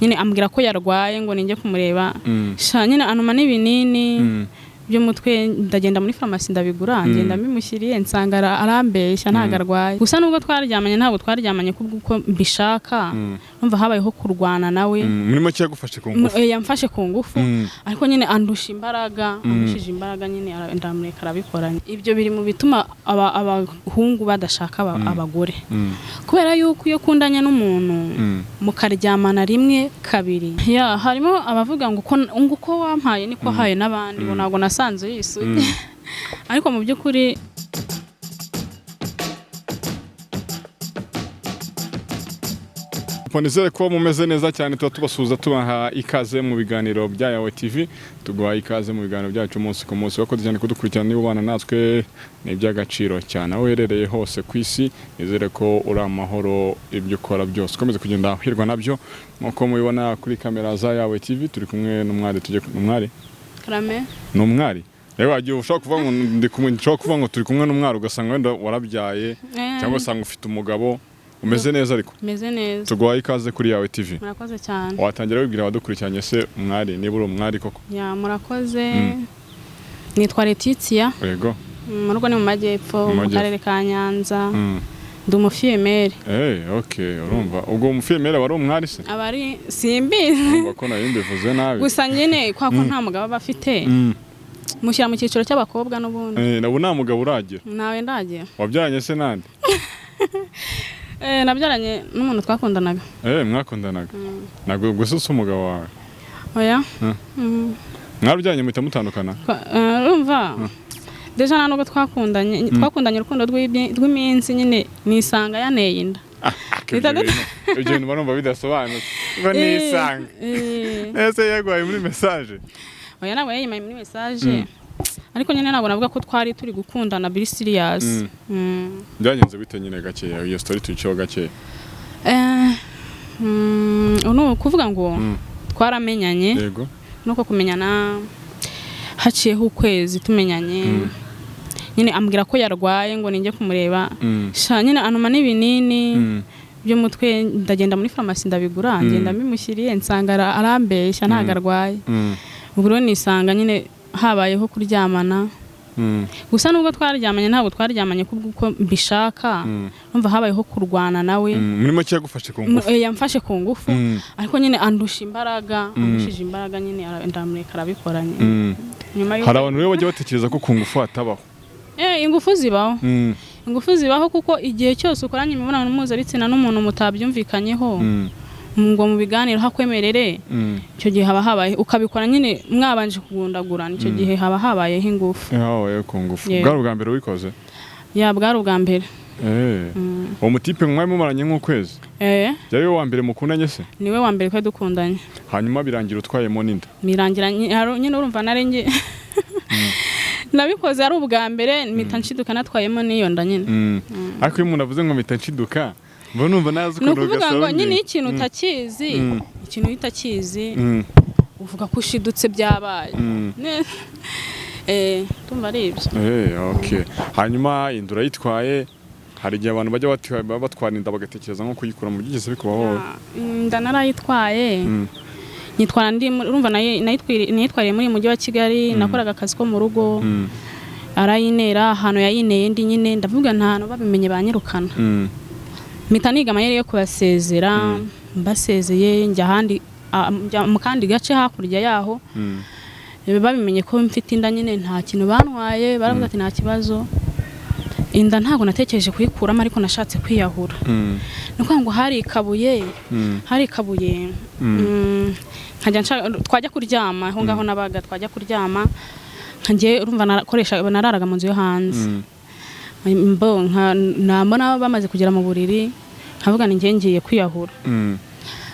nyine ambwira ko yarwaye ngo ninjye kumureba sha nyine anuma n'ibinini by'umutwe ndagenda muri pharmacy ndabigura ngenda mbimushyiriye nsanga arambeshya ntago arwaye gusa nubwo twaryamanye ntabwo twaryamanye kuko mbishaka numva habayeho kurwana nawe murimo cyagufashe ku ngufu yamfashe ku ngufu ariko nyine andusha imbaraga amushije imbaraga nyine ndamureka arabikoranye ibyo biri mu bituma abahungu badashaka abagore kubera yuko iyo kundanye n'umuntu mukaryamana rimwe kabiri ya harimo abavuga ngo uko wampaye niko haye nabandi ngo nago nasanze yisuye ariko mu byukuri Nizere ko mumeze neza cyane tubasuhuza tubaha ikaze mu biganiro bya Yawe TV tuguha ikaze mu biganiro byacu umunsi ku munsi wakoze cyane kudukurikirana niba ubana natwe ni iby'agaciro cyane aho uherereye hose ku isi nizere ko uri amahoro ibyo ukora byose ukomeze kugenda hirwa nabyo nkuko mubibona kuri kamera za Yawe TV turi kumwe n'umwari n'umwari Karame n'umwari rero wagiye ushaka kuvuga ngo ndi kumwe nshaka kuvuga ngo turi kumwe n'umwari ugasanga wenda warabyaye cyangwa usanga ufite umugabo umeze neza ariko meze neza tuguhaye ikaze kuri Yawe TV murakoze cyane watangira wibwira abadukurikiranye se umwari niba uri umwari koko ya murakoze nitwa Letitia yego mu rugo ni mu majyepfo mu karere ka Nyanza ndi umufiyemere okay urumva ubwo umufiyemere wari umwari se abari simbizi urumva ko nayo mbivuze nabi gusa nyine kwa ko nta mugabo bafite mushyira mu cyiciro cy'abakobwa n'ubundi nabo nta mugabo uragira nawe ndagira wabyaranye se nande nabyaranye n'umuntu twakundanaga mwakundanaga ntabwo gusa umugabo wawe oya mwabyaranye muhita mutandukana urumva deja nta nubwo twakundanye urukundo rw'iminsi nyine nisanga yaneye inda ibyo bintu barumva bidasobanutse ngo nisanga ese yagwaye muri message oya ntabwo yayimaye muri message ariko nyine ntabwo navuga ko twari turi gukundana biri serious byagenze bite nyine gakeya iyo story tuyiceho gakeya no kuvuga ngo twaramenyanye yego nuko kumenyana haciyeho ukwezi tumenyanye nyine ambwira ko yarwaye ngo ninjye kumureba sha nyine anuma n'ibinini by'umutwe ndagenda muri pharmacy ndabigura ngenda mbimushyiriye nsanga arambeshya ntago arwaye ubwo rero nisanga nyine habayeho kuryamana gusa nubwo twaryamanye ntabwo twaryamanye kuko mbishaka numva habayeho kurwana nawe murimo cyagufashe ku ngufu yamfashe ku ngufu ariko nyine andusha imbaraga amushije imbaraga nyine ndamureka arabikoranye hari abantu rero bajya batekereza ko ku ngufu hatabaho ingufu zibaho kuko igihe cyose ukoranye imibonano mpuzabitsina n'umuntu mutabyumvikanyeho ngo mu biganiro hakwemerere icyo gihe haba habaye ukabikora nyine mwabanje kugundagurana icyo gihe haba habayeho ingufu ku ngufu bwari ubwa mbere wikoze ya bwari ubwa mbere uwo mutipe mwari mumaranye nk'ukwezi yari we wa mbere mukundanye se niwe wa mbere twari dukundanye hanyuma birangira utwayemo n'inda birangira nyine urumva narenge nabikoze ari ubwa mbere mpita nshiduka natwayemo n'iyo nda nyine ariko iyo umuntu avuze ngo mpita nshiduka numva nazi ko nukuvuga ngo nyine ikintu utakizi ikintu utakizi uvuga ko ushidutse byabaye tumva ari ibyo okay hanyuma indura yitwaye hari igihe abantu bajya batwara inda bagatekereza nko kuyikura mu byigeze bikubaho inda narayitwaye nitwara urumva nayitwariye muri mujyi wa Kigali nakoraga akazi ko mu rugo arayinera ahantu yayineye ndi nyine ndavuga nta hantu babimenye banyirukana mpita niga amayeri yo kubasezera mbasezeye njya ahandi mu kandi gace hakurya yaho babimenye ko mfite inda nyine nta kintu bantwaye baravuga ati nta kibazo inda ntabwo natekereje kuyikuramo ariko nashatse kwiyahura nuko ngo hari ikabuye twajya kuryama aho ngaho nabaga twajya kuryama nkangiye urumva nararaga mu nzu yo hanze nabona bamaze kugera mu buriri nkavuga ni ngiye kwiyahura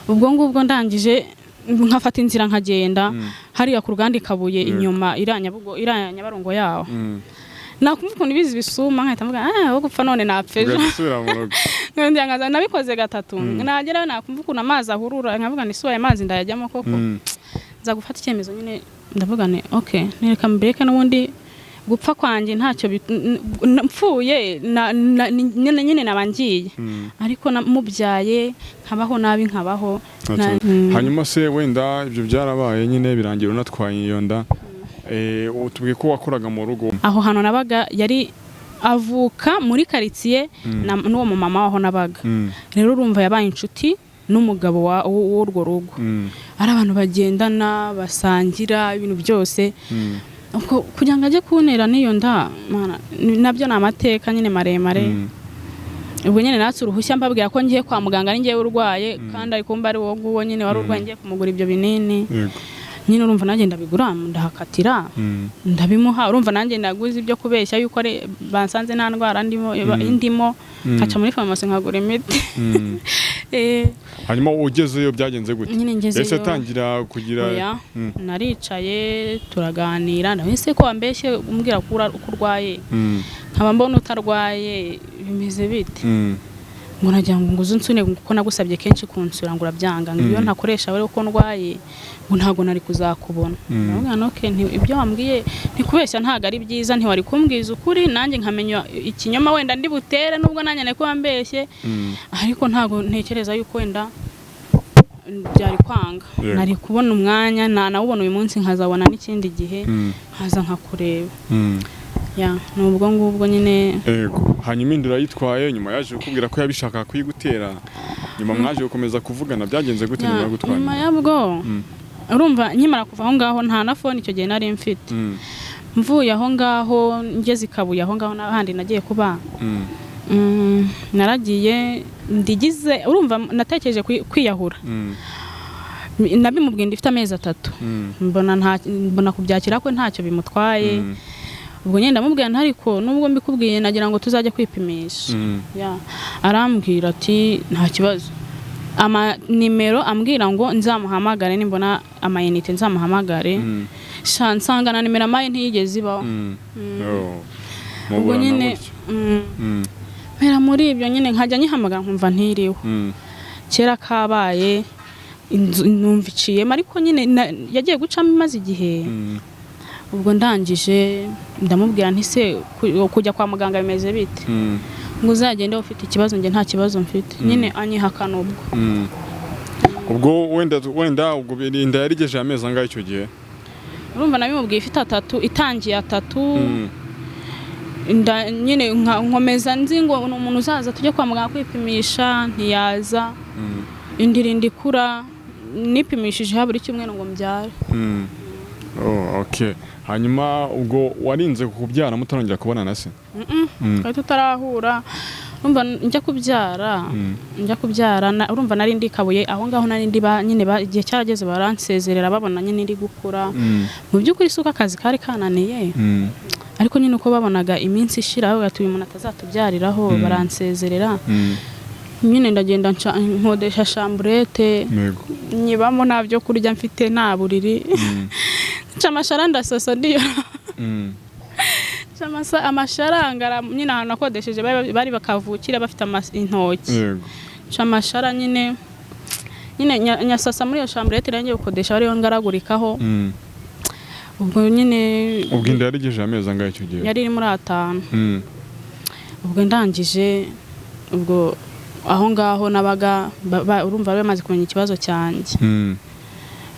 ubwo ngubwo ndangije nkafata inzira nkagenda hariya ku ruganda ikabuye inyuma Nyabarongo yaho nakumva ukuntu ibizi bisuma nkahita mvuga wo gupfa none napfeje nabikoze gatatu nagerayo nakumva ukuntu amazi ahurura nkavuga ni suwaye amazi ndayajyamo koko nza gufata icyemezo nyine ndavuga ni okay nereka mbireke n'ubundi gupfa kwanjye ntacyo mpfuye nyine nabangiye ariko mubyaye nkabaho nabi nkabaho. Hanyuma se wenda ibyo byarabaye nyine birangira unatwaye iyo nda, utubwiye ko wakoraga mu rugo aho hano nabaga, yari avuka muri quartier n'uwo mama waho nabaga. Rero urumva yabaye inshuti n'umugabo w'urwo rugo, ari abantu bagendana basangira ibintu byose. Kugira ngo ajye kuntera n'iyo nda nabyo ni amateka nyine maremare. Ubwo nyine natse uruhushya mbabwira ko ngiye kwa muganga ari ngiye urwaye, kandi ari kumba ari wowe nguwo nyine wari urwaye ngiye kumugura ibyo binini. Nyine urumva nanjye ndabigura ndahakatira ndabimuha. Urumva nanjye ndaguze ibyo kubeshya yuko bansanze nta ndwara indimo, nkaca muri farumasi nkagura imiti. Hanyuma ugezeyo byagenze gute? Ese tangira kugira naricaye turaganira, ndabese ko wambeshye umbwira ko urwaye, nkaba mbona utarwaye, bimeze bite? Ngo nagira ngo nguze unsune kuko nagusabye kenshi kunsura ngo urabyanga, ngo iyo ntakoresha wewe ko ndwaye ngo ntago nari kuzakubona. Ndavuga noke ibyo wambwiye ntikubeshya ntago ari byiza, ntiwari kumbwiza ukuri nanjye nkamenya ikinyoma wenda ndi butere, nubwo nanjye nako wambeshye ariko ntago ntekereza yuko wenda byari kwanga. Nari kubona umwanya nawubona uyu munsi nkazabona n'ikindi gihe nkaza nkakureba. Nubwo ngubwo nyine. Hanyuma indura yitwaye, nyuma yaje kukubwira ko yabishaka kuyigutera, nyuma mwaje gukomeza kuvugana, byagenze gute nyuma yo gutwara? Nyuma yabwo urumva nkimara kuva aho ngaho nta na phone icyo gihe nari mfite. Mvuye aho ngaho ngeze Kabuye, aho ngaho n'ahandi nagiye kuba, naragiye ndigize, urumva natekereje kwiyahura. Nabimubwiye ndifite amezi 3, mbona kubyakira ko ntacyo bimutwaye. Ubwo nyine ndamubwira ntariko nubwo mbikubwiye nagira ngo tuzajya kwipimisha. Arambwira ati nta kibazo, nimero ambwira ngo nzamuhamagare nimbona amayinite nzamuhamagare. Nsanga na nimero amaye ntiyigeze ibaho. Ubwo nyine mpera muri ibyo nyine nkajya nyihamagara nkumva ntiriho. Kera kabaye numva iciyemo, ariko nyine yagiye gucamo imaze igihe. Ubwo ndangije ndamubwira nti se kujya kwa muganga bimeze bite? Ngo uzagende ufite ikibazo, nge nta kibazo mfite. Nyine anyihakana ubwo wenda ubwo inda yarigeje amezi angahe icyo gihe? Urumva nabimubwiye ifite 3, itangiye 3. Inda nyine nkomeza nzi ngo umuntu uzaza tujye kwa muganga kwipimisha, ntiyaza. Indirindi kura nipimishije haburi cyumweru ngo mbyare. Okay. Hanyuma ubwo warinze kubyara mutarongera kubonana se? Twari tutarahura. Urumva njya kubyara urumva nari ndi Kabuye, aho ngaho nari ndi nyine igihe cyarageze baransezerera babona nyine ndi gukura. Mu by'ukuri suka akazi kari kananiye, ariko nyine uko babonaga iminsi ishira aho gatuye umuntu atazatubyariraho baransezerera. Nyine ndagenda nkodesha chambrette, nyibamo nta byo kurya mfite, nta buriri. Chamashara ndasoso ndiyo. Amasharanga nyine ahantu nakodesheje bari bakavukira bafite intoki. Chamashara nyine nyasasa muri iyo chambrette rangiye gukodesha bari ngaragurikaho. Ubwo nyine inda yarigeje amezi angahe icyo gihe? Yari muri 5. Ubwo ndangije, ubwo aho ngaho nabaga urumva bamaze kumenya ikibazo cyanjye.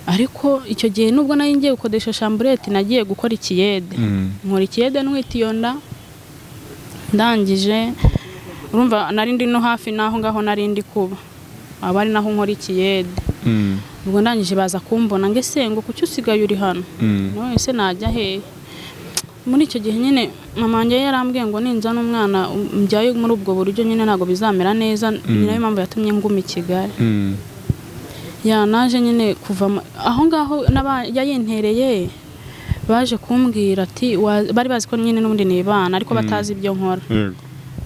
Ariko icyo gihe nubwo nari ngiye gukodesha chambrette nagiye gukora ikiyede. Nkora ikiyede nwita iyo nda. Ndangije urumva nari ndi no hafi naho ngaho nari ndi kuba, abari naho nkora ikiyede. Ubwo ndangije baza kumbona ngo ese ngo kuki usigaye uri hano? No ese najya he? Muri icyo gihe nyine mama wanjye yarambwiye ngo ninza n'umwana mbyaye muri ubwo buryo nyine ntago bizamera neza. Ni nayo mpamvu yatumye nguma i Kigali. Naje nyine kuva aho ngaho yayintereye, baje kumbwira ati bari bazi ko nyine n'ubundi nibana ariko batazi ibyo nkora.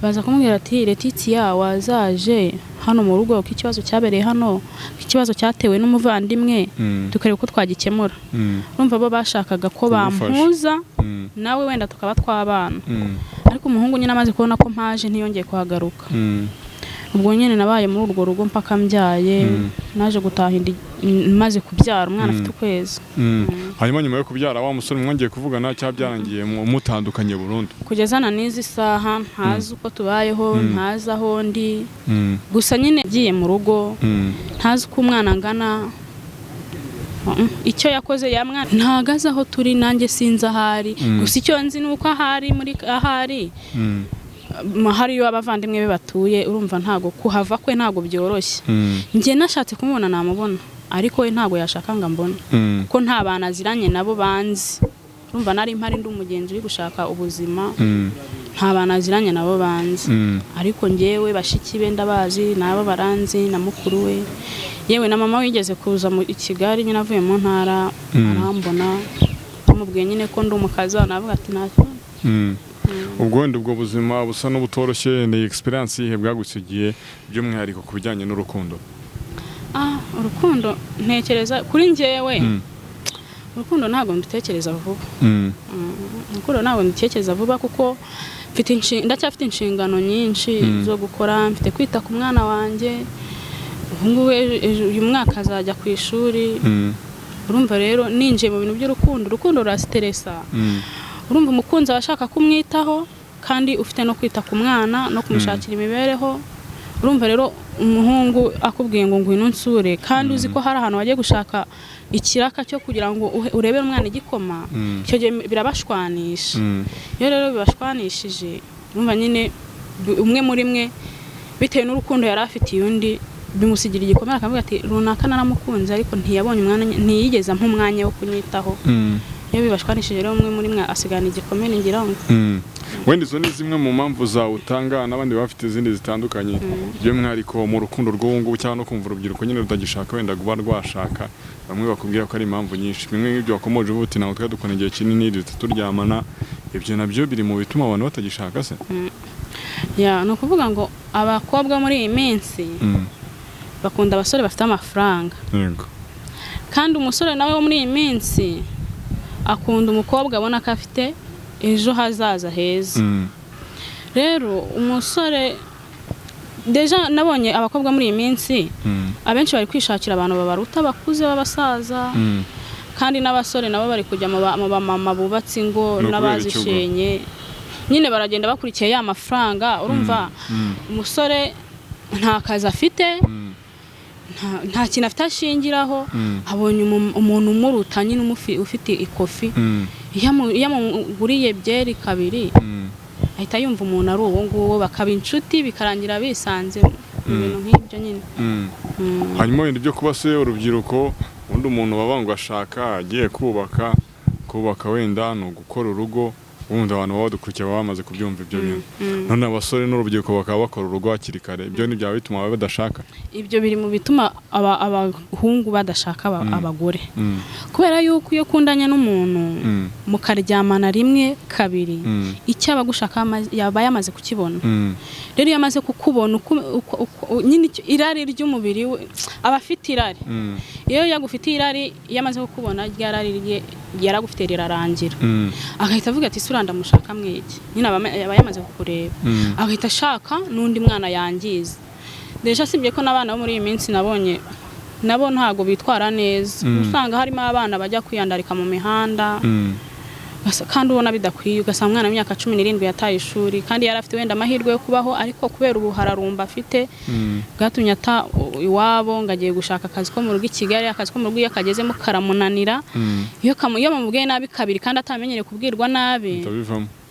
Baza kumbwira ati Letitia wazaje hano mu rugo ko ikibazo cyabereye hano, ikibazo cyatewe n'umuvandimwe, tukareba uko twagikemura. Urumva bo bashakaga ko bampuza nawe wenda tukaba twabana, ariko umuhungu nyine amaze kubona ko mpaje ntiyongeye kuhagaruka. ubwo nyine nabaye muri urwo rugo mpaka mbyaye naje gutaha maze kubyara umwana afite ukwezi. Hanyuma nyuma yo kubyara wa musore mwongeye kuvugana cyabyarangiye mutandukanye burundu? Kugeza na n'izi saha ntazi uko tubayeho, ntazi aho ndi, gusa nyine giye mu rugo ntazi uko umwana angana. Icyo yakoze ya mwana ntagaze aho turi, nanjye sinzi ahari, gusa icyo nzi nuko ahari muri ahari hariyo abavandimwe be batuye, urumva ntago kuhava kwe ntago byoroshye. Njye nashatse kumubona namubona, ariko we ntago yashaka ngo mbone ko nta bana aziranye nabo banzi. Urumva nari mpari ndi umugenzi uri gushaka ubuzima, nta bana aziranye nabo banzi, ariko njyewe bashiki be ndabazi, nabo baranzi na mukuru we, yewe na mama wigeze kuza mu Kigali nyine avuye mu ntara arambona, amubwiye nyine ko ndi umukazi navuga ati ntacyo. Ubwo wenda ubwo buzima busa n'ubutoroshye, ni experience ihe bwagusigiye by'umwihariko ku bijyanye n'urukundo? Urukundo ntekereza kuri njyewe, urukundo ntabwo ndutekereza vuba. Urukundo ntabwo ndutekereza vuba kuko ndacyafite inshingano nyinshi zo gukora, mfite kwita ku mwana wanjye. Uyu mwaka azajya ku ishuri, urumva rero ninjiye mu bintu by'urukundo. Urukundo rurasiteresa, urumva umukunzi aba ashaka kumwitaho kandi ufite no kwita ku mwana no kumushakira imibereho. Urumva rero umuhungu akubwiye ngo ngwino nsure kandi uzi ko hari ahantu wagiye gushaka ikiraka cyo kugira ngo urebere umwana igikoma, icyo gihe birabashwanisha. Iyo rero bibashwanishije, urumva nyine umwe muri mwe bitewe n'urukundo yari afitiye undi bimusigira igikomere, akavuga ati runaka naramukunze ariko ntiyabonye umwana, ntiyigeze ampa umwanya wo kunyitaho. Iyo bibashwanishije rero umwe muri mwe asigana igikomere ngira ngo. Wenda izo ni zimwe mu mpamvu zawutanga, n'abandi bafite izindi zitandukanye by'umwihariko mu rukundo rw'ubungubu, cyangwa no kumva urubyiruko nyine rutagishaka wenda kuba rwashaka. Bamwe bakubwira ko ari impamvu nyinshi, bimwe nk'ibyo wakomoje uvuga uti ntabwo twari dukora igihe kinini turyamana, ibyo nabyo biri mu bituma abantu batagishaka se? Ni ukuvuga ngo abakobwa muri iyi minsi bakunda abasore bafite amafaranga, kandi umusore nawe wo muri iyi minsi akunda umukobwa abona ko afite ejo hazaza heza. Rero umusore deja nabonye abakobwa muri iyi minsi abenshi bari kwishakira abantu babaruta bakuze b'abasaza, kandi n'abasore nabo bari kujya mu bamama bubatse ingo n'abazishenye, nyine baragenda bakurikiye ya mafaranga. Urumva umusore nta kazi afite, nta kintu afite ashingiraho, abonye umuntu umuruta nyine ufite ikofi, iyo amuguriye byeri kabiri ahita yumva umuntu ari uwo nguwo, bakaba inshuti bikarangira bisanze mu bintu nk'ibyo nyine. Hanyuma wenda ibyo kuba se urubyiruko, undi umuntu baba ngo ashaka agiye kubaka wenda ni ugukora urugo, ubundi abantu baba badukurikiye baba bamaze kubyumva ibyo bintu. None abasore n'urubyiruko bakaba bakora urugo hakiri kare, ibyo ni byaba bituma baba badashaka? Ibyo biri mu bituma abahungu badashaka abagore, kubera yuko iyo ukundanye n'umuntu mukaryamana rimwe kabiri, icyo aba gushaka yaba yamaze kukibona. Rero iyo amaze kukubona nyine irari ry'umubiri we aba afite irari. Iyo yagufitiye irari, iyo amaze kukubona rya rari rye yaragufite rirarangira, agahita avuga ati sura ndamushaka mwiki, nyine aba yamaze kukureba, agahita ashaka n'undi mwana yangiza. Deja sibye ko n'abana bo muri iyi minsi nabonye nabo ntago bitwara neza, usanga harimo abana bajya kwiyandarika mu mihanda, kandi ubona bidakwiye. Ugasanga umwana w'imyaka 17 yataye ishuri, kandi yari afite wenda amahirwe yo kubaho, ariko kubera ubuhararumba afite bwatumye ata iwabo ngo agiye gushaka akazi ko mu rugo i Kigali. Akazi ko mu rugo iyo akagezemo karamunanira, iyo bamubwiye nabi kabiri kandi atamenyere kubwirwa nabi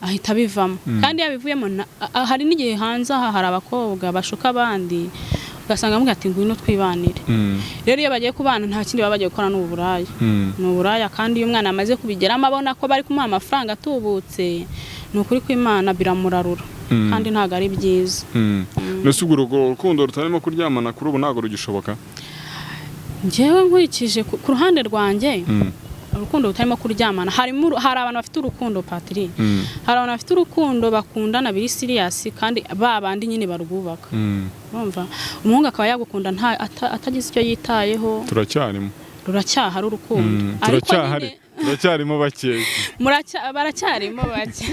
ahita bivamo. Kandi yabivuyemo, hari n'igihe hanze aha hari abakobwa bashuka abandi, ugasanga amuga ati ngwino twibanire. Rero iyo bagiye kubana nta kindi baba bagiye gukora n'uburaya, n'uburaya. Kandi iyo umwana amaze kubigeramo abona ko bari kumuha amafaranga atubutse, ni ukuri kw'Imana biramurarura, kandi ntago ari byiza. Mbese ubwo urukundo rutarimo kuryamana kuri ubu ntago rugishoboka? Njyewe nkurikije ku ruhande rwanjye, urukundo rutarimo kuryamana, hari abantu bafite urukundo Patri, hari abantu bafite urukundo bakundana biri serious, kandi babandi nyine barubaka. Urumva umuhungu akaba yagukunda atagize icyo yitayeho. Ruracyahari urukundo, turacyarimo bakeya, baracyarimo bake.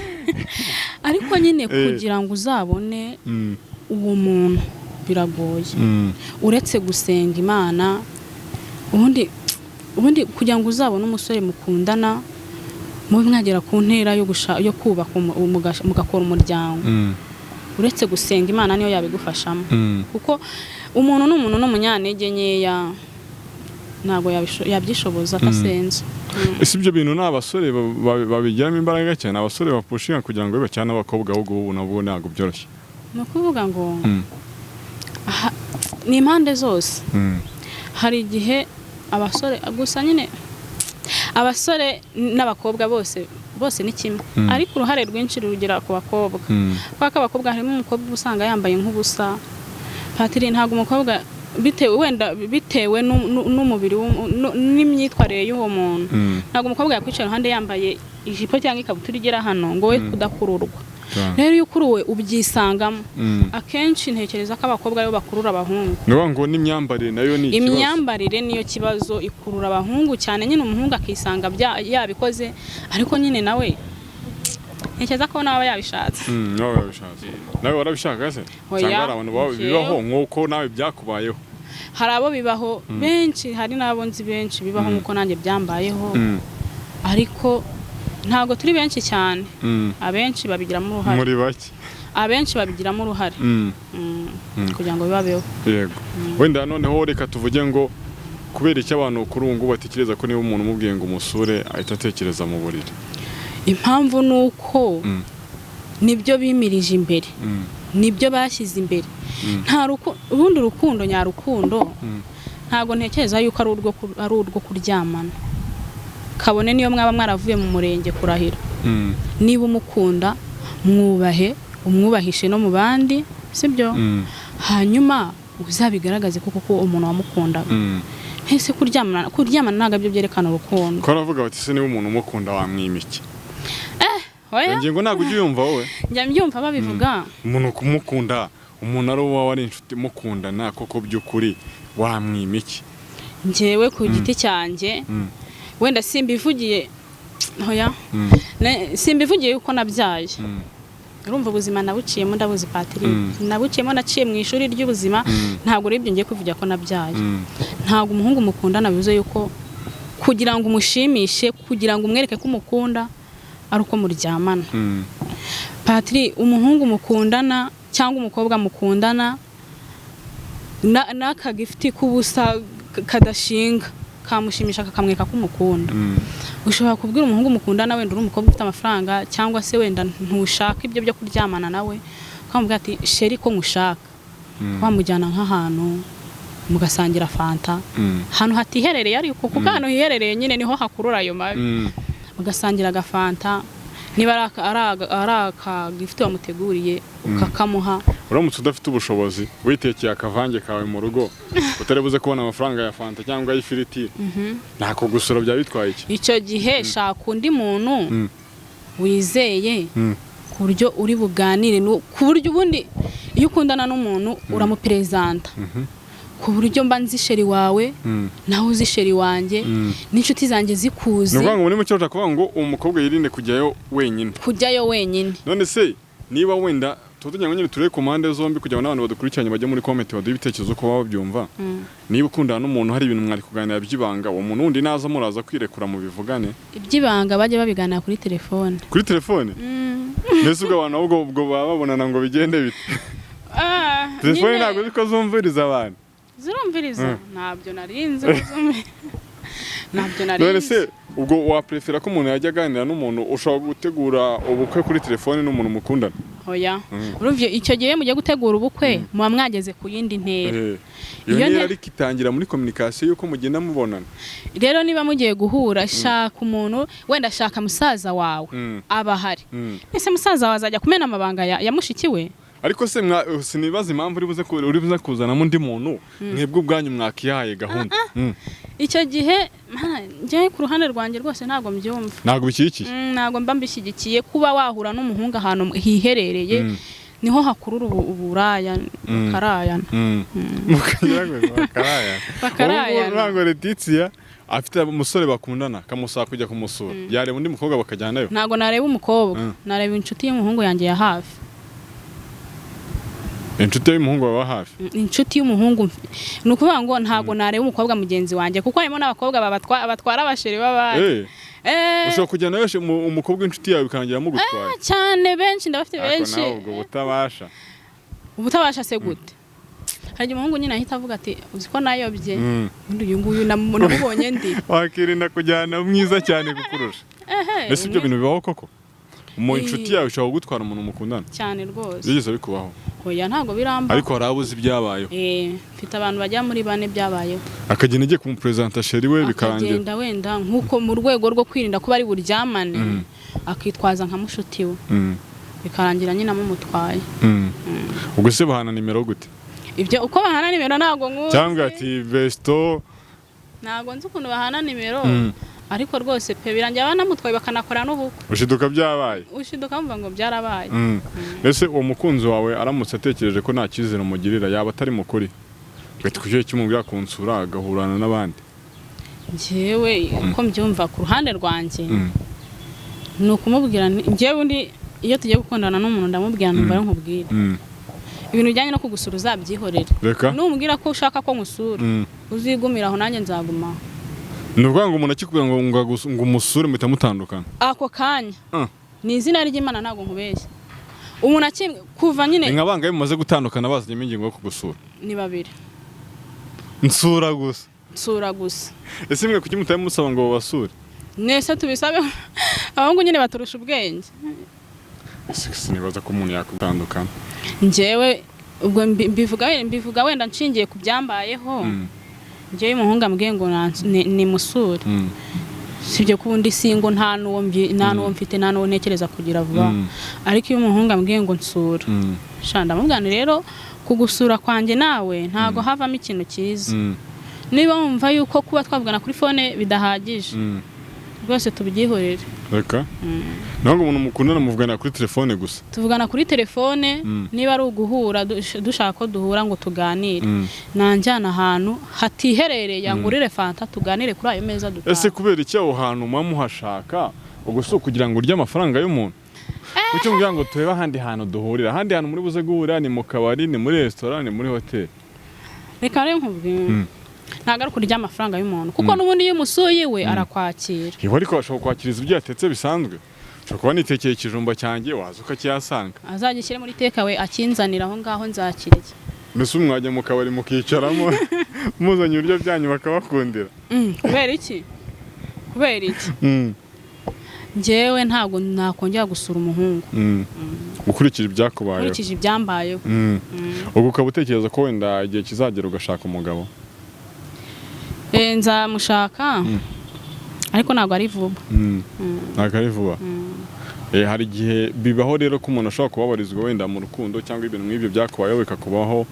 Ariko nyine kugira ngo uzabone uwo muntu biragoye uretse gusenga Imana ubundi kugira ngo uzabone umusore mukundana mube mwagera ku ntera yo kubaka mugakora umuryango uretse gusenga Imana niyo yabigufashamo kuko umuntu n'umuntu n'umunyantege nkeya ntago yabyishoboza akasenza ese ibyo bintu n'abasore babigiramo imbaraga cyane abasore bapushinga kugira ngo bibe cyane abakobwa ahubwo ubu nabwo ntago byoroshye no kuvuga ngo ni impande zose hari igihe abasore gusa nyine abasore n'abakobwa bose ni kimwe ariko uruhare rwinshi rugera ku bakobwa kuko abakobwa harimo umukobwa usanga yambaye nk'ubusa patiri ntago umukobwa bitewe n'umubiri n'imyitwarire y'uwo muntu ntago umukobwa yakwicara iruhande yambaye ijipo cyangwa ikabutura igera hano ngo we kudakururwa rero iyo ukuruwe ubyisangamo akenshi ntekereza ko abakobwa aribo bakurura abahungu niyo ngo n'imyambarire nayo ni ikibazo imyambarire niyo kibazo ikurura abahungu cyane nyine umuhungu akisanga yabikoze ariko nyine nawe ntekereza ko nawe yabishatse nawe warabishaka se cyangwa hari abantu bibaho nk'uko nawe byakubayeho hari abo bibaho benshi hari n'abo nzi benshi bibaho nk'uko nanjye byambayeho ariko ntago turi benshi cyane abenshi babigiramo uruhare muri bake abenshi babigiramo uruhare kugira ngo bibabeho yego wenda noneho reka tuvuge ngo kubera iki abantu kuri ubu ngubu batekereza ko niba umuntu umubwiye ngo umusure ahita atekereza mu buriri impamvu nuko nibyo bimirije imbere nibyo bashyize imbere nta urundi rukundo nyarukundo ntago ntekereza yuko ari urwo kuryamana kabone niyo mwaba mwaravuye mu murenge kurahira niba umukunda mwubahe umwubahishe no mu bandi sibyo hanyuma uzabigaragaze kuko umuntu wamukundaga ese kuryamana ntago byo byerekana urukundo ko aravuga bati se niba umuntu umukunda wamwimiki oya ngingo ntago ujye yumva wowe njya mbyumva babivuga umuntu kumukunda umuntu ari uwo wari inshuti mukundana koko by'ukuri wamwimiki njyewe ku giti cyanjye wenda simbivugiye simbivugiye yuko nabyaye urumva ubuzima nabuciyemo ndabuzi patiri nabuciyemo naciye mu ishuri ry'ubuzima ntabwo ribyo ngiye kuvugira ko nabyaye ntabwo umuhungu mukundana bivuze yuko kugira ngo umushimishe kugira ngo umwereke ko umukunda ari uko muryamana patiri umuhungu mukundana cyangwa umukobwa mukundana n'aka gifiti k'ubusa kadashinga kamushimisha kakamwereka ko umukunda ushobora kubwira umuhungu mukundana wenda uri umukobwa ufite amafaranga cyangwa se wenda ntushaka ibyo byo kuryamana nawe ukamubwira ati sheri ko ngushaka wamujyana nk'ahantu mugasangira fanta ahantu hatiherereye ariko kuko ahantu hiherereye nyine niho hakurura ayo mabi mugasangira agafanta niba ari akagifite wamuteguriye ukakamuha uramutse udafite ubushobozi witekeye akavange kawe mu rugo utarebuze kubona amafaranga ya fanta cyangwa y'ifiriti ntako gusura bya bitwaye iki icyo gihe shaka undi muntu wizeye ku buryo uri buganire ku buryo ubundi iyo ukundana n'umuntu uramuperezanta ku buryo mba nzi sheri wawe nawe uzi sheri wanjye n'inshuti zanjye zikuzi ni ukuvuga ngo muri mucyo ushaka kuvuga ngo umukobwa yirinde kujyayo wenyine none se niba wenda tuvuga ngo nyine turebe ku mpande zombi kugira ngo n'abantu badukurikiranye bajye muri comment baduhe ibitekerezo uko baba babyumva niba ukundana n'umuntu hari ibintu mwari kuganira by'ibanga uwo muntu wundi naza muraza kwirekura mu bivugane iby'ibanga bajye babiganira kuri telefone mbese ubwo abantu ahubwo baba babonana ngo bigende bite telefone ntabwo ziko zumviriza abantu zirumviriza ntabyo narinze none se ubwo waprefera ko umuntu yajya aganira n'umuntu ushobora gutegura ubukwe kuri telefone n'umuntu mukundana oya urumva icyo gihe mugiye gutegura ubukwe muba mwageze ku yindi ntera iyo ntera ariko itangira muri communication yuko mugenda mubonana rero niba mugiye guhura shaka umuntu wenda shaka musaza wawe abahari ese musaza wawe azajya kumena amabanga ya mushiki we ariko se sinibaza impamvu uri buze kuzanamo undi muntu mwebwe ubwanyu mwakihaye gahunda icyo gihe njye ku ruhande rwanjye rwose ntabwo mbyumva ntabwo bishyigikiye ntabwo mba mbishyigikiye kuba wahura n'umuhungu ahantu hiherereye niho hakurura uburaya bakarayana ntabwo Letitia afite umusore bakundana kamusaba kujya kumusura yareba undi mukobwa bakajyanayo ntabwo nareba umukobwa nareba inshuti y'umuhungu yanjye ya hafi inshuti y'umuhungu baba hafi inshuti y'umuhungu ni ukuvuga ngo ntago nareba umukobwa mugenzi wanjye kuko harimo n'abakobwa batwara abasheri b'abandi ushobora kujyana wese umukobwa inshuti yawe bikangira mugutwaye cyane benshi ndabafite benshi ubwo ubutabasha se gute hari umuhungu nyine ahita avuga ati uzi ko nayobye uyu nguyu namubonye ndi wakirinda kujyana mwiza cyane kukurusha ese ibyo bintu bibaho koko mu inshuti yawe ushobora gutwara umuntu mukundana cyane rwose bigeze bikubaho oya ntago biramba ariko harabuze ibyabayeho mfite abantu bajya muri 4 byabayeho akagenda agiye kumupresenta sheri we bikarangira akagenda wenda nkuko mu rwego rwo kwirinda kuba ari buryamane akitwaza nka mushuti we bikarangira nyine amumutwaye ubwo se bahana nimero gute ibyo uko bahana nimero ntago nkuzi cyangwa ati besto ntago nzi ukuntu bahana nimero ariko rwose pe birangira banamutwaye bakanakora n'ubukwe ushiduka byabaye ushiduka mvuga ngo byarabaye ese uwo mukunzi wawe aramutse atekereje ko nta cyizere umugirira yaba atari mukuri gatuje kimubwira kunsura agahurana n'abandi njyewe uko mbyumva ku ruhande rwanjye ni ukumubwira njyewe undi iyo tugiye gukundana n'umuntu ndamubwira numva nkubwira ibintu bijyanye no kugusura uzabyihorera numbwira ko ushaka ko ngusura uzigumira aho nanjye nzagumaho ni ukuvuga ngo umuntu akikubwira ngo umusure muhita mutandukana ako kanya ni izina ry'Imana ntabwo nkubeshya umuntu kuva nyine ni nk'abanga bimaze gutandukana bazanye ingingo yo kugusura ni 2 nsura gusa ese mwe kuki mutaye musaba ngo babasure nese tubisabe abahungu nyine baturusha ubwenge sinibaza ko umuntu yakutandukana njyewe ubwo mbivuga wenda nshingiye ku byambayeho njyewe umuhungu ambwiye ngo ni musure sibyo kundi singo nta nuwo mfite nta nuwo ntekereza kugira vuba ariko iyo umuhungu ambwiye ngo nsura shanda mubwani rero kugusura kwanjye nawe ntago havamo ikintu cyiza niba wumva yuko kuba twavugana kuri phone bidahagije rwose tubyihorere reka ntabwo umuntu mukundana muvugana kuri telefone gusa tuvugana kuri telefone niba ari uguhura dushaka ko duhura ngo tuganire nanjyana ahantu hatiherereye ngurire fanta tuganire kuri ayo meza dutaha ese kubera iki aho hantu muhashaka uguso kugira ngo urye amafaranga y'umuntu kuki mbwira ngo turebe ahandi hantu duhurira ahandi hantu muri buze guhurira ni mu kabari ni muri restaurant ni muri hotel reka rero nkubwire ntago ari kurya amafaranga y'umuntu kuko n'ubundi iyo umusuye we arakwakira iho ariko bashobora kwakiriza ibyo yatetse bisanzwe ushobora kuba nitekeye ikijumba cyanjye waza ukakiyasanga azagishyire muri tekawe akinzanira aho ngaho nzakirya mbese mwajya mu kabari mukicaramo muzanye ibiryo byanyu bakabakundira kubera iki njyewe ntabwo nakongera gusura umuhungu ukurikije ibyakubayeho ukurikije ibyambayeho ubwo ukaba utekereza ko wenda igihe kizagera ugashaka umugabo nzamushaka ariko ntabwo ari vuba hari igihe bibaho rero ko umuntu ashobora kubabarizwa wenda mu rukundo cyangwa ibintu nk'ibyo byakubayeho bikakubaho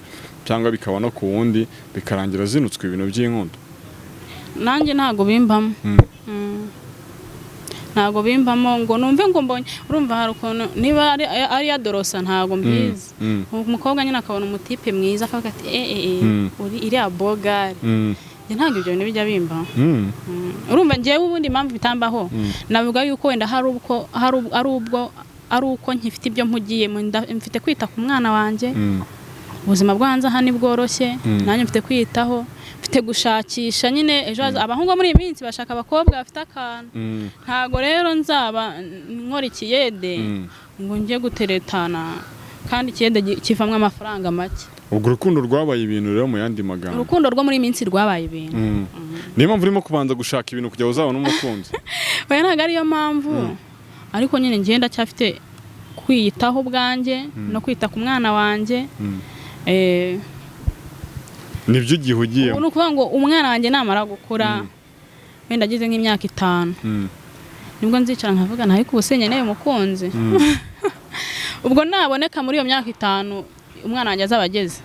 cyangwa bikaba no ku wundi bikarangira zinutswe ibintu by'inkundo nanjye ntabwo bimbamo ngo numve ngo mbonye urumva hari ukuntu niba ari yadorosa ntabwo mbizi umukobwa nyine akabona umutipe mwiza akavuga ati iriya bogari ntabwo ibyo bintu bijya bimbaho urumva njyewe ubundi impamvu bitambaho navuga yuko wenda ari uko nkifite ibyo mpugiye mfite kwita ku mwana wanjye ubuzima bwo hanze aha ni bworoshye nanjye mfite kwitaho mfite gushakisha nyine ejo abahungu muri iyi minsi bashaka abakobwa bafite akantu ntabwo rero nzaba nkora ikiyede ngo njye guteretana kandi ikiyede kivamo amafaranga make ubwo urukundo rwabaye ibintu rero mu yandi magambo urukundo rwo muri minsi rwabaye ibintu niyo mpamvu urimo kubanza gushaka ibintu kugira ngo uzabone umukunzi oya ntabwo ariyo mpamvu ariko nyine ngenda cyafite kwiyitaho ubwanjye no kwita ku mwana wanjye nibyo igihe ugiyemo ni ukuvuga ngo umwana wanjye namara gukura wenda agize nk'imyaka 5 nibwo nzicara nkavuga nta ariko ubusenye nawe mukunzi ubwo naboneka muri iyo myaka 5 umwana wanjye azaba ageze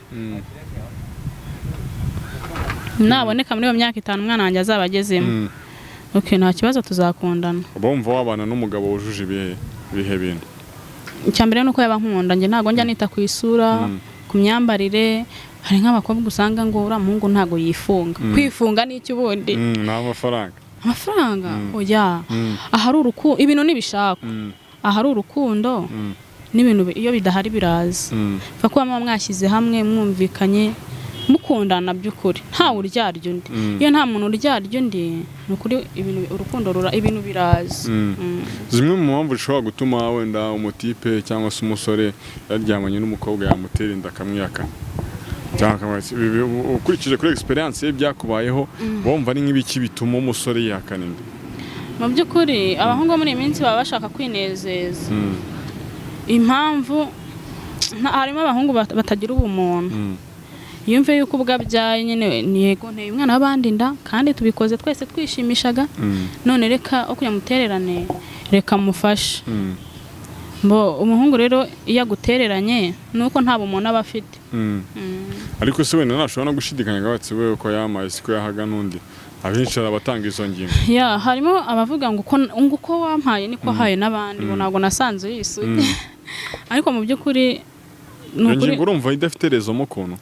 naboneka muri iyo myaka 5 umwana wanjye azaba agezemo nta kibazo tuzakundana bumva wabana n'umugabo wujuje ibihe bintu icyambere nuko yaba nkunda njye ntago njya nita ku isura ku myambarire hari nk'abakobwa usanga ngo ura muhungu ntago yifunga kwifunga n'iki ubundi amafaranga oya ahari urukundo ibintu nibishaka ahari urukundo n'ibintu iyo bidahari biraza fa kuba mwashyize hamwe mwumvikanye mukundana by'ukuri nta uryaryo undi iyo nta muntu uryaryo undi nukuri ibintu urukundo ibintu biraza zimwe mu mpamvu zishobora gutuma wenda umutipe cyangwa se umusore yaryamanye n'umukobwa yamutera inda akamwiyaka cyangwa ukurikije kuri experience ye byakubayeho wumva ari nk'ibiki bituma umusore yihakana inda mu by'ukuri abahungu muri iyi minsi baba bashaka kwinezeza impamvu harimo abahungu batagira ubumuntu yumve yuko ubwabyaye nyine yego nteye umwana w'abandi inda kandi tubikoze twese twishimishaga none reka okuya mutererane reka mufashe mbo umuhungu rero iyo agutereranye nuko nta bumuntu aba afite ariko se wenda nashobora no gushidikanya gabatse we uko yamaye siko yahaga n'undi abenshi abatanga izo ngingo ya harimo abavuga ngo uko wampaye niko haye n'abandi ngo ntago nasanze yisuye ariko mu by'ukuri ngingo urumva idafite rezo mu kuntu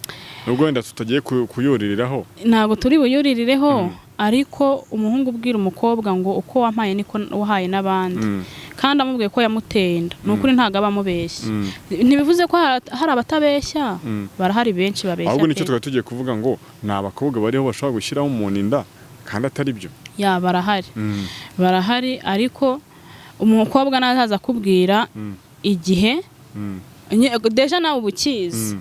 nubwo wenda tutagiye kuyuririraho ntago turi buyuririreho ariko umuhungu ubwira umukobwa ngo uko wampaye niko wahaye n'abandi kandi amubwiye ko yamuteye inda nukuri ntago abamubeshya ntibivuze ko hari abatabeshya barahari benshi babeshya ahubwo nicyo twari tugiye kuvuga ngo ni abakobwa bariho bashobora gushyiraho umuntu inda kandi atari byo ya barahari ariko umukobwa nazaza kubwira igihe deja nawe ubukizi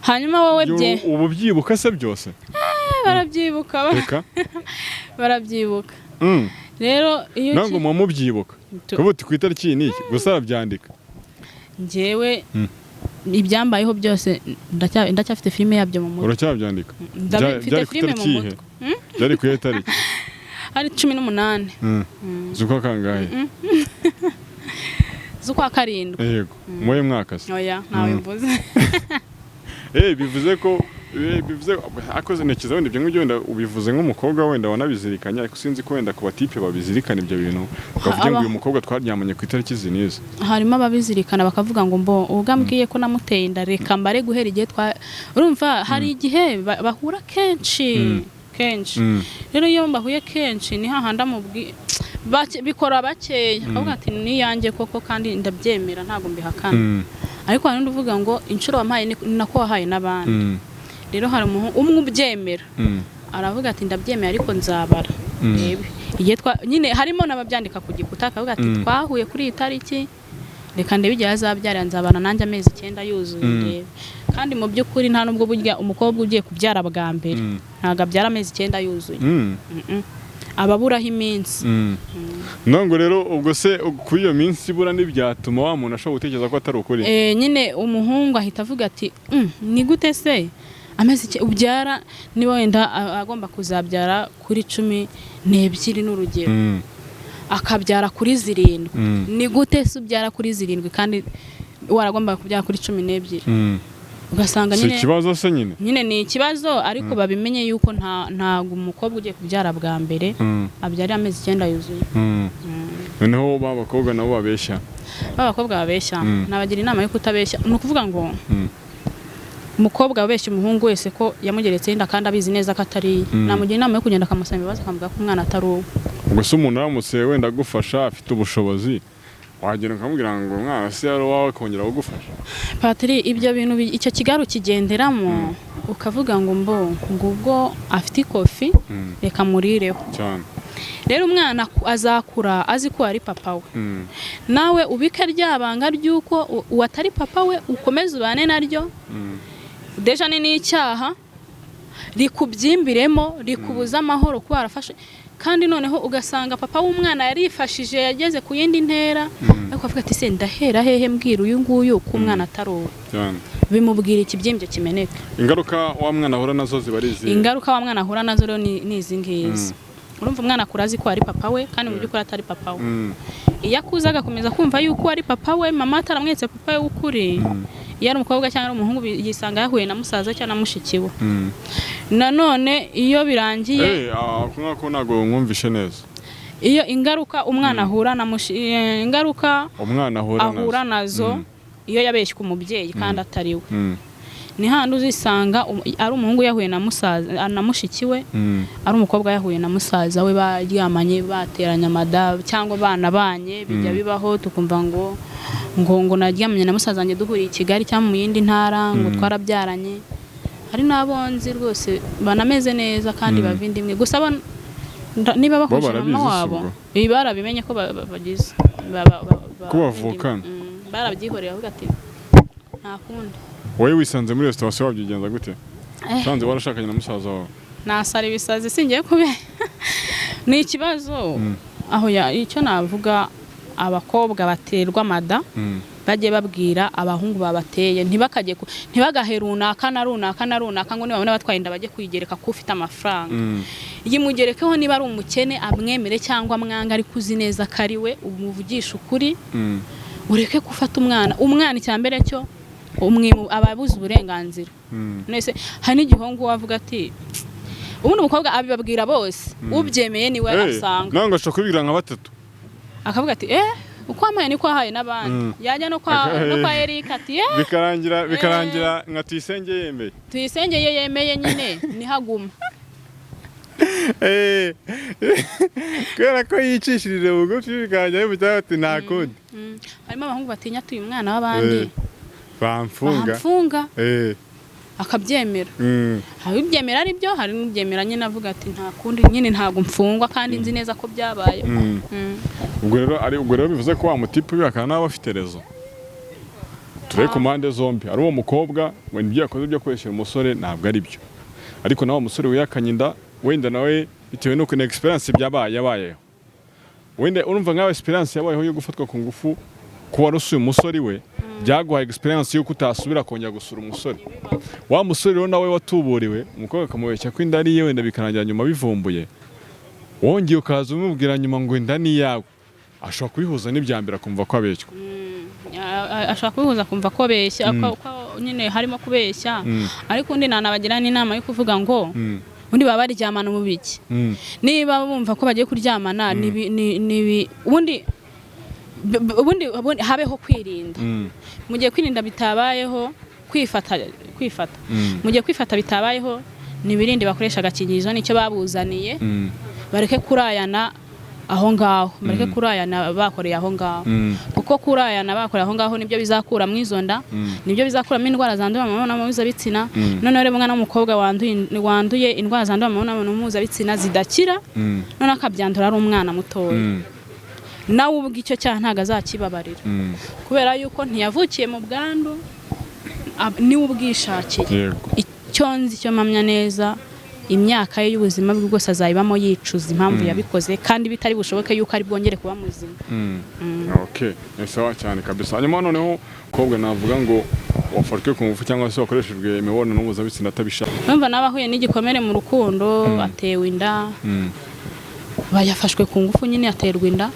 hanyuma wowe ubu byibuka se byose barabyibuka barabyibuka rero iyo ntabwo muba mubyibuka kuba uti ku itariki n'iki gusa arabyandika njyewe ibyambayeho byose ndacyafite filime yabyo mu mutwe uracyabyandika mfite filime mu mutwe byari ku itariki hari 18 z'ukwa kangahe z'ukwa karindwi yego muye mwaka se oya ntawe mvuze bivuze ko akoze ntekereza wenda ibyo ngibyo wenda ubivuze nk'umukobwa wenda wanabizirikanye ariko sinzi ko wenda ku batipe babizirikana ibyo bintu ukavuga ngo uyu mukobwa twaryamanye ku itariki ziniza harimo ababizirikana bakavuga ngo mbo ubwambwiye ko namuteye inda reka mbare guhera igihe urumva hari igihe bahura kenshi rero iyo mbahuye kenshi ni hahanda bikora bakeya akavuga ati niyanjye koko kandi ndabyemera ntago mbihakana ariko hari n'undi uvuga ngo inshuro wampaye nako wahaye n'abandi rero hari umwe ubyemera aravuga ati ndabyemera ariko nzabara nyine harimo n'ababyandika ku gikuta akavuga ati twahuye kuri iyi tariki reka ndebe igihe azabyara nzabana nanjye amezi 9 yuzuye ndebe kandi mu by'ukuri nta nubwo burya umukobwa ugiye kubyara bwa mbere ntago abyara amezi 9 yuzuye ababuraho iminsi nongo rero ubwo se kuri iyo minsi ibura n'ibyatuma wa muntu ashobora gutekereza ko atari ukuri nyine umuhungu ahita avuga ati ni gute se amezi ubyara niba wenda agomba kuzabyara kuri 12 n'urugero akabyara kuri 7 ni gute se ubyara kuri 7 kandi waragomba kubyara kuri 12 ugasanga nyine ikibazo se nyine ni ikibazo ariko babimenye yuko ntago umukobwa ugiye kubyara bwa mbere abyara amezi 9 yuzuye noneho babakobwa nabo babeshya nabagira inama yo kutabeshya ni ukuvuga ngo umukobwa wabeshya umuhungu wese ko yamugeretse inda kandi abizi neza ko atari namugira inama yo kugenda akamusaba ibibazo akavuga ko umwana atari uwo ubwo se umuntu aramutse wenda agufasha afite ubushobozi wagera ukamubwira ngo umwana se yari wawe kongera kugufasha Patri ibyo bintu icyo kigaru kigenderamo ukavuga ngo ngubwo afite ikofi reka murireho cyane rero umwana azakura azi ko ari papa we nawe ubike ryabanga ryuko uwatari papa we ukomeze ubane naryo deja ni icyaha rikubyimbiremo rikubuza amahoro kuba arafashe kandi noneho ugasanga papa w'umwana yarifashije yageze ku yindi ntera ariko avuga ati se ndahera hehe mbwira uyu nguyu ko umwana atari uwo bimubwira ikibyimbye kimeneka ingaruka wa mwana ahura nazo ziba ari izi ingaruka wa mwana ahura nazo rero ni izi ngizi urumva umwana akura azi ko ari papa we kandi mu by'ukuri atari papa we iyo akuza agakomeza kumva yuko ari papa we mama ataramwetse papa we w'ukuri iyo ari umukobwa cyangwa ari umuhungu yisanga yahuye na musaza cyangwa na mushiki we nanone iyo birangiye ko ntago mwumvishe neza iyo ingaruka umwana ahura na ingaruka umwana ahura nazo iyo yabeshywe umubyeyi kandi atari we ni handi uzisanga ari umuhungu yahuye na musaza na mushikiwe ari umukobwa yahuye na musaza we baryamanye bateranya amada cyangwa banabanye bijya bibaho tukumva ngo naryamanye na musaza wanjye duhuriye i Kigali cyangwa mu yindi ntara ngo twarabyaranye hari n'abonzi rwose banameze neza kandi bavindimwe gusa niba bahuje mama wabo barabimenye ko bagize ko bavukana barabyihoreye avuga ati nta kundi. Wowe wisanze muri restaurant wabyigenza gute? Sanze warashakanye na musaza wawe? Nasara ibisazi singiye kube ni ikibazo aho icyo navuga abakobwa baterwa amada bagiye babwira abahungu babateye ntibagahe runaka na runaka ngo nibabone batwaye inda bajye kwigereka ko ufite amafaranga yimugerekeho niba ari umukene amwemere cyangwa mwanga ari kuzi neza kariwe umuvugisha ukuri ureke gufata umwana icyambere cyo ababuze uburenganzira nese hani igihongo wavuga ati ubundi umukobwa abibabwira bose ubyemeye niwe asanga nango ashaka kubwira nka batatu akavuga ati uko amaye niko ahaye n'abandi yajya no kwa Eric ati bikarangira nka tuyisengeye yemeye nyine nihaguma kubera ko yicishirije bugufi bikajya bimutera ati nta kundi harimo abahungu batinya tuye umwana w'abandi bamfunga akabyemera hari ubyemera ari byo hari n'ubyemera nyine avuga ati nta kundi nyine ntago mfungwa kandi nzi neza ko byabaye ubwo rero bivuze ko wa mutipe bibakana n'aba afite rezo turi ku mpande zombi ari uwo mukobwa we ibyo yakoze byo kweshyira umusore ntabwo ari byo ariko nawe umusore wiyakanye inda wenda nawe bitewe n'uko na experience yabayeho wenda urumva nkawe experience yabayeho yo gufatwa ku ngufu ko warusuye umusore we byaguha experience yo kutasubira kongera gusura umusore wa musore rero nawe watuburiwe umukobwa akamubeshya ko inda ari ye wenda bikarangira nyuma bivumbuye wongeye ukaza umubwira nyuma ngo inda ni yawe ashobora kubihuza n'ibyambira akumva ko abeshywa ashobora kubihuza akumva ko abeshya nyine harimo kubeshya ariko undi nanabagira n'inama yo kuvuga ngo undi baba baryamana mu biki niba bumva ko bagiye kuryamana ubundi habeho kwirinda mu gihe kwirinda bitabayeho kwifata mu gihe kwifata bitabayeho nibirinde bakoresha agakingirizo nicyo babuzaniye bareke kurayana aho ngaho bareke kurayana bakoreye aho ngaho kuko kurayana bakoreye aho ngaho nibyo bizakura mu izonda nibyo bizakuramo indwara zandura mu mibonano mpuzabitsina none rero umwana w'umukobwa wanduye indwara zandura mu mibonano mpuzabitsina zidakira none akabyandura ari umwana mutoya nawe ubwo icyo cyaha ntago azakibabarira kubera yuko ntiyavukiye mu bwandu niwe ubwishakiye icyo nzi cyo mpamya neza imyaka ye y'ubuzima bwe bwose azayibamo yicuza impamvu yabikoze kandi bitari bushoboke yuko ari bwongere kuba muzima. Okay, sawa cyane kabisa. Hanyuma noneho kobwa navuga ngo wafarike ku ngufu cyangwa se wakoreshejwe imibonano mpuzabitsina atabishaka. Numva nabahuye n'igikomere mu rukundo atewe inda. Bayafashwe ku ngufu nyine aterwa inda.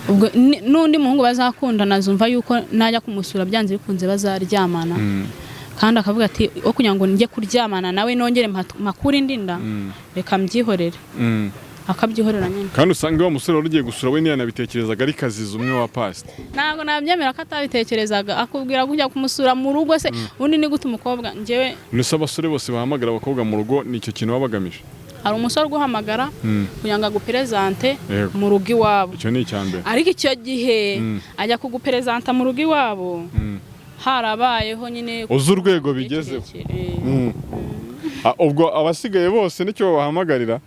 Ubwo nundi muhungu bazakundana azumva yuko najya kumusura byanze bikunze bazaryamana. Kandi akavuga ati okunya ngo njye kuryamana nawe nongere makuri ndinda reka mbyihorere akabyihorera nyine. Kandi usanga wa musore ugiye gusura we niya nabitekerezaga ari kaziza umwe wa past. Ntago nabyemera ko atabitekerezaga akubwira kujya kumusura mu rugo se undi ni gute umukobwa njyewe. Nuse abasore bose bahamagara abakobwa mu rugo nicyo kintu babagamije. Hari umusore guhamagara kugira ngo aguperezante mu rugo iwabo. Icyo ni icyambere. Ariko icyo gihe ajya kuguperezanta mu rugo iwabo. Harabayeho nyine urwego bigezeho. Ubwo abasigaye bose nicyo bahamagarira.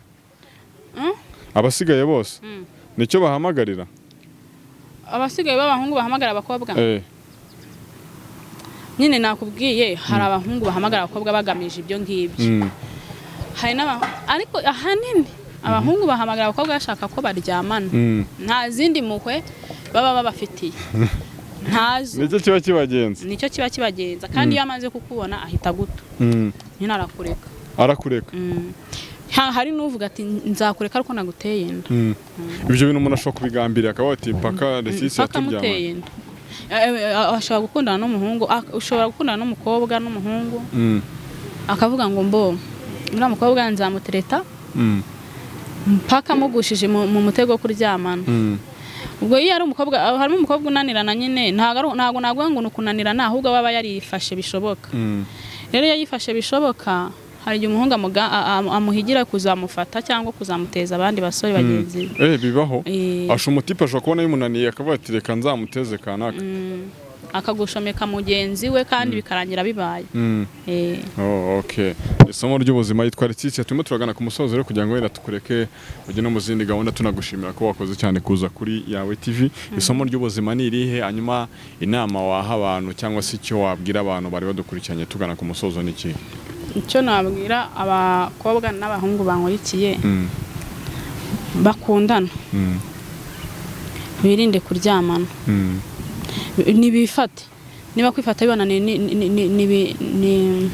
Abasigaye bose nicyo bahamagarira. Abasigaye b'abahungu bahamagara abakobwa. Nyine nakubwiye hari abahungu bahamagara abakobwa bagamije ibyo ngibyo. Hari ariko ahanini abahungu bahamagara abakobwa bashaka ko baryamana. Nta zindi muhwe baba babafitiye. Ntazo. Nicyo kiba kibagenza. Nicyo kiba kibagenza kandi iyo amaze kukubona ahita guto. Nyine arakureka. Arakureka. Hari nuvuga ati nzakureka ariko naguteye inda. Ibyo bintu umuntu ashobora kubigambira akaba ati paka resisi yatubyama. Ashobora gukundana n'umuhungu, ushobora gukundana n'umukobwa n'umuhungu. Akavuga ngo mbo uriya mukobwa nzamutereta. Mpaka mugushije mu mutego kuryamana. ubwo iyo ari umukobwa harimo umukobwa unanirana nyine ntago naguha ngo nukunanirana ahubwo baba yarifashe bishoboka rero iyo yifashe bishoboka hari igihe umuhungu amuhigira kuzamufata cyangwa kuzamuteza abandi basore bagenzi bibaho asha umutipe ashobora kubona yimunaniye akavuga ati reka nzamuteze kanaka akagushomeka mugenzi we kandi bikarangira bibaye okay isomo ry'ubuzima yitwa Letitia turimo turagana ku musozo rero kugira ngo wenda tukureke ujye no mu zindi gahunda tunagushimira ko wakoze cyane kuza kuri yawe TV isomo ry'ubuzima ni irihe hanyuma inama waha abantu cyangwa se icyo wabwira abantu bari badukurikiranye tugana ku musozo niki icyo nabwira abakobwa n'abahungu bankurikiye bakundana birinde kuryamana nibifate niba kwifata bibananiye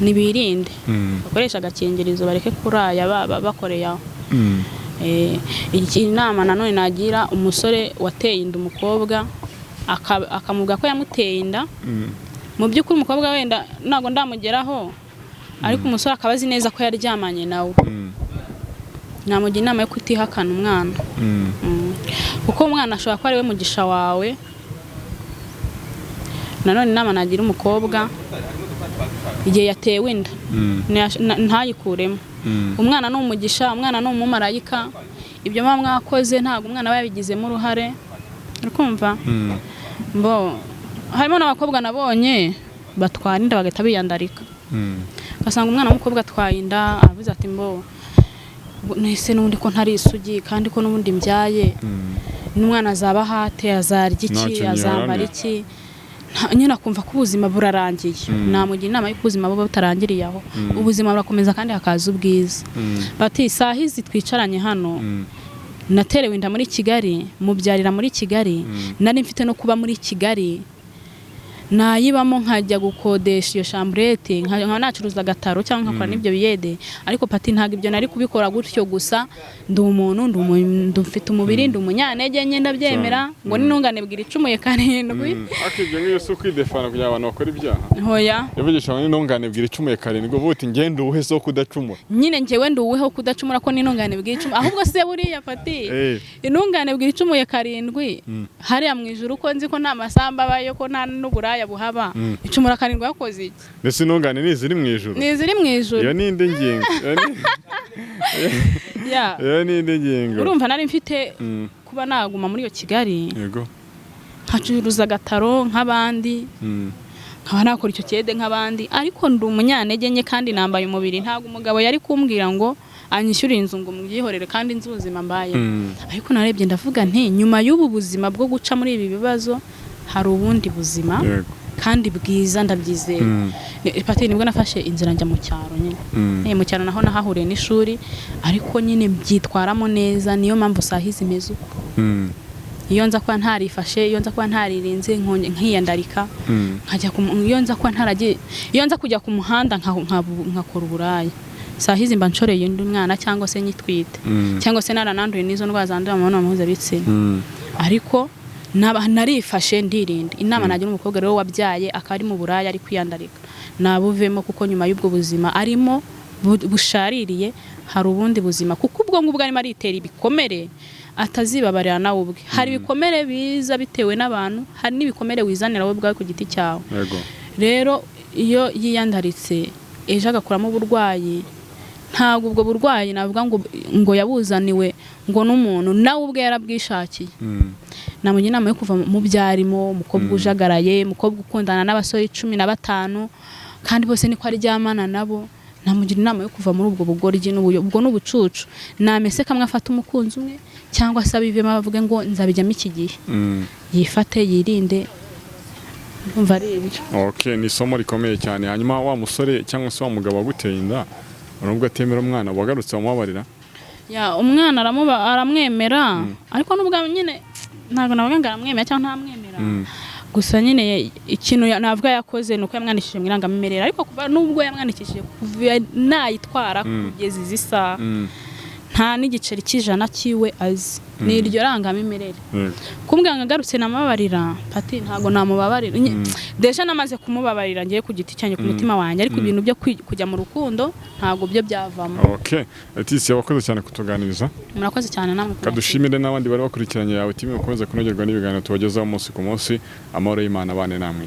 nibirinde bakoresha agakingirizo bareke kuraya bakoreye aho inama nanone nagira umusore wateye inda umukobwa akamuvuga ko yamuteye inda mu by'ukuri umukobwa wenda ntago ndamugeraho ariko umusore akaba azi neza ko yaryamanye nawe namugira inama yo kutihakana umwana kuko umwana ashobora kuba ari we mugisha wawe nanone inama nagira umukobwa igihe yatewe inda ntayikuremo umwana ni umugisha umwana ni umumarayika ibyo muba mwakoze ntabwo umwana aba yabigizemo uruhare urikumva harimo n'abakobwa nabonye batwara inda bagahita biyandarika ugasanga umwana w'umukobwa atwaye inda avuze ati nese n'ubundi ko ntari isugi kandi ko n'ubundi mbyaye n'umwana azaba hate azarya iki azambara iki nyine akumva ko ubuzima burarangiye namugira inama y'uko ubuzima buba butarangiriye aho ubuzima burakomeza kandi hakaza ubwiza bati isaha izi twicaranye hano naterewe inda muri Kigali mubyarira muri Kigali nari mfite no kuba muri Kigali nayibamo nkajya gukodesha iyo chambrette nka nacuruza agataro cyangwa nkakora n'ibyo biyede ariko pati ntago ibyo nari kubikora gutyo gusa ndi umuntu ndumfite umubiri ndi umunyantege nke ndabyemera ngo n'intungane bwira icumuye karindwi akibyo ngiyo so kwidefana kugira abantu bakora ibyaha hoya yavugisha ngo n'intungane bwira icumuye karindwi buti ngende ubuhe so kudacumura nyine ngewe ndi ubuhe kudacumura ko n'intungane bwira icumuye ahubwo se buriya pati intungane bwira icumuye karindwi hariya mu ijuru ko nzi ko nta masamba abayo ko nta n'uburaya buhaba icumura karindwi yakoze iki ndetse intungane niziri mu ijuru iyo ni indi ngingo iyo ni indi ngingo urumva nari mfite kuba naguma muri iyo Kigali yego nkacuruza agataro nk'abandi nkaba nakora icyo cyede nk'abandi ariko ndi umunyantege nke kandi nambaye umubiri ntabwo umugabo yari kumbwira ngo anyishyure inzu ngo mubyihorere kandi nzi ubuzima mbaye ariko narebye ndavuga nti nyuma y'ubu buzima bwo guca muri ibi bibazo hari ubundi buzima kandi bwiza ndabyizeye pati nibwo nafashe inzira njya mu cyaro nyine mu cyaro naho nahahuriye n'ishuri ariko nyine byitwaramo neza niyo mpamvu sahizi imeze uko iyo nza kuba ntarifashe iyo nza kuba ntaririnze nkiyandarika nkajya iyo nza kuba ntaragiye iyo nza kujya ku muhanda nkakora uburaya sahizi mba nshoreye undi mwana cyangwa se nyitwite cyangwa se narananduye n'izo ndwara zandura mu mibonano mpuzabitsina ariko narifashe ndirinda inama nagira umukobwa rero wabyaye akaba ari mu buraya ari kwiyandarika nabuvemo kuko nyuma y'ubwo buzima arimo bushaririye hari ubundi buzima kuko ubwo ngubwo arimo aritera ibikomere atazibabarira nawe ubwe hari ibikomere biza bitewe n'abantu hari n'ibikomere wizanira wowe ubwawe ku giti cyawe rero iyo yiyandaritse ejo agakuramo uburwayi ntabwo ubwo burwayi navuga ngo yabuzaniwe ngo n'umuntu nawe ubwe yarabwishakiye namugira inama yo kuva mu byarimo umukobwa ujagaraye umukobwa ukundana n'abasore 15 kandi bose niko aryamana nabo namugira inama yo kuva muri ubwo bugoryi ubwo n'ubucucu namese kamwe afata umukunzi umwe cyangwa se abivemo bavuge ngo nzabijyamo iki gihe yifate yirinde umva ari ibyo okay ni somo rikomeye cyane hanyuma wa musore cyangwa se wa mugabo waguteye inda urubwo atemera umwana wagarutse bamubabarira umwana aramwemera ariko n'ubwa nyine ntago navuga ngo aramwemera cyangwa ntamwemera gusa nyine ikintu navuga yakoze nuko yamwandikishije mu irangamimerere ariko kuva nubwo yamwandikishije kuva nayitwara kugeza izisa nta n'igiceri cy'ijana kiwe azi ni iryo rangamimerere kumbwira ngo agarutse namababarira pati ntago namubabarira deje namaze kumubabarira ngiye ku giti cyanye ku mutima wanjye ariko ibintu byo kujya mu rukundo ntago byo byavamo. Okay, Leticia wakoze cyane kutuganiriza. Murakoze cyane namwe. Kadushimire n'abandi bari bakurikiranye yawe timu bakomeza kunogerwa n'ibiganiro tubagezaho umunsi ku munsi. Amahoro y'Imana bane namwe.